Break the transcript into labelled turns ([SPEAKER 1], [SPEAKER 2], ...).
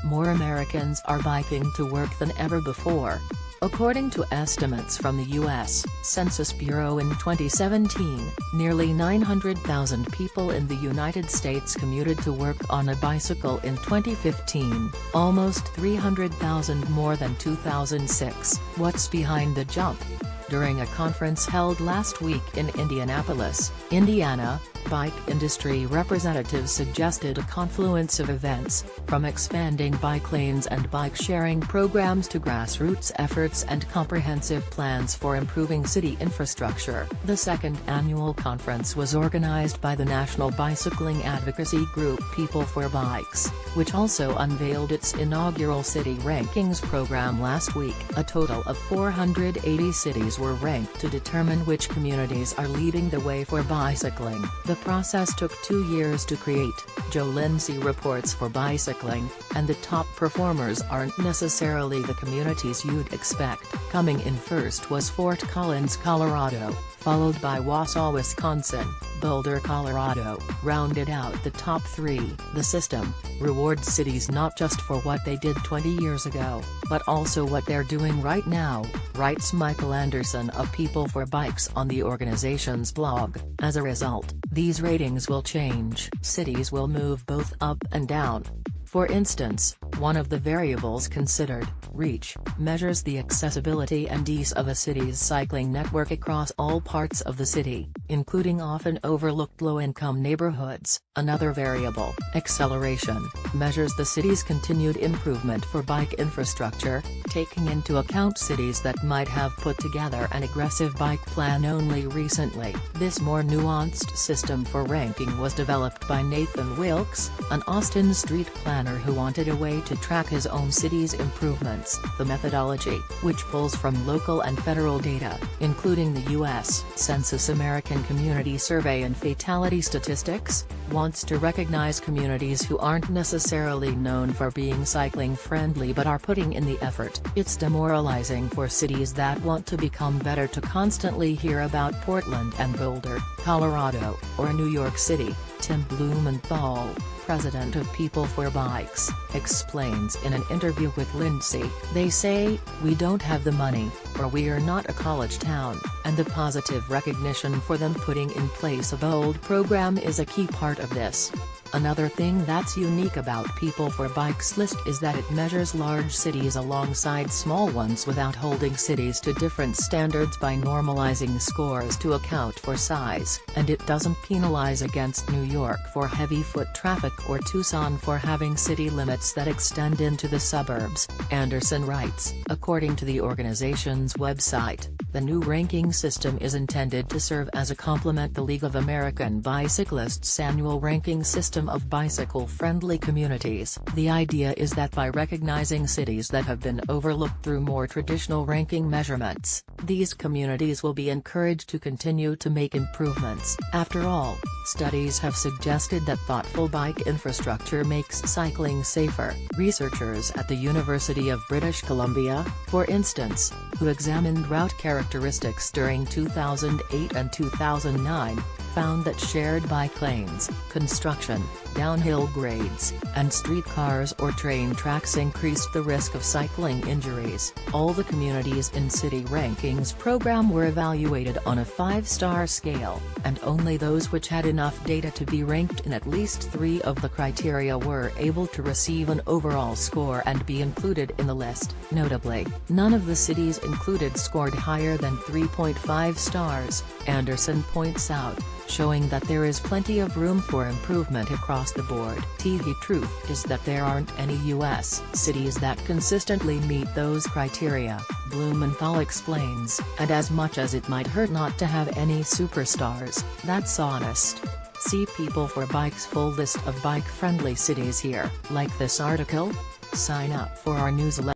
[SPEAKER 1] more Americans are biking to work than ever before. According to estimates from the U.S. Census Bureau in 2017, nearly 900,000 people in the United States commuted to work on a bicycle in 2015, almost 300,000 more than 2006. What's behind the jump? During a conference held last week in Indianapolis, Indiana, bike industry representatives suggested a confluence of events, from expanding bike lanes and bike-sharing programs to grassroots efforts and comprehensive plans for improving city infrastructure. The second annual conference was organized by the national bicycling advocacy group People for Bikes, which also unveiled its inaugural city rankings program last week. A total of 480 cities were ranked to determine which communities are leading the way for bicycling. The process took 2 years to create, Joe Lindsay reports for Bicycling, and the top performers aren't necessarily the communities you'd expect. Coming in first was Fort Collins, Colorado, followed by Wausau, Wisconsin. Boulder, Colorado, rounded out the top 3. The system rewards cities not just for what they did 20 years ago, but also what they're doing right now, writes Michael Anderson of People for Bikes on the organization's blog. As a result, these ratings will change. Cities will move both up and down. For instance, one of the variables considered, reach, measures the accessibility and ease of a city's cycling network across all parts of the city, including often overlooked low-income neighborhoods. Another variable, acceleration, measures the city's continued improvement for bike infrastructure, taking into account cities that might have put together an aggressive bike plan only recently. This more nuanced system for ranking was developed by Nathan Wilkes, an Austin street planner who wanted a way to track his own city's improvements. The methodology, which pulls from local and federal data, including the U.S. Census American Community Survey and fatality statistics, wants to recognize communities who aren't necessarily known for being cycling-friendly but are putting in the effort. It's demoralizing for cities that want to become better to constantly hear about Portland and Boulder, Colorado, or New York City, Tim Blumenthal, president of People for Bikes, explains in an interview with Lindsay. They say, "We don't have the money, or we are not a college town," and the positive recognition for them putting in place a bold program is a key part of this. Another thing that's unique about People for Bikes list is that it measures large cities alongside small ones without holding cities to different standards by normalizing scores to account for size. And it doesn't penalize against New York for heavy foot traffic or Tucson for having city limits that extend into the suburbs, Anderson writes. According to the organization's website, the new ranking system is intended to serve as a complement to the League of American Bicyclists' annual ranking system of bicycle-friendly communities. The idea is that by recognizing cities that have been overlooked through more traditional ranking measurements, these communities will be encouraged to continue to make improvements. After all, studies have suggested that thoughtful bike infrastructure makes cycling safer. Researchers at the University of British Columbia, for instance, who examined route characteristics during 2008 and 2009, found that shared bike lanes, construction, downhill grades, and streetcars or train tracks increased the risk of cycling injuries. All the communities in City Rankings program were evaluated on a 5-star scale, and only those which had enough data to be ranked in at least 3 of the criteria were able to receive an overall score and be included in the list. Notably, none of the cities included scored higher than 3.5 stars, Anderson points out, showing that there is plenty of room for improvement across the board. The truth is that there aren't any U.S. cities that consistently meet those criteria, Blumenthal explains, and as much as it might hurt not to have any superstars, that's honest. See People for Bikes' full list of bike-friendly cities here. Like this article? Sign up for our newsletter.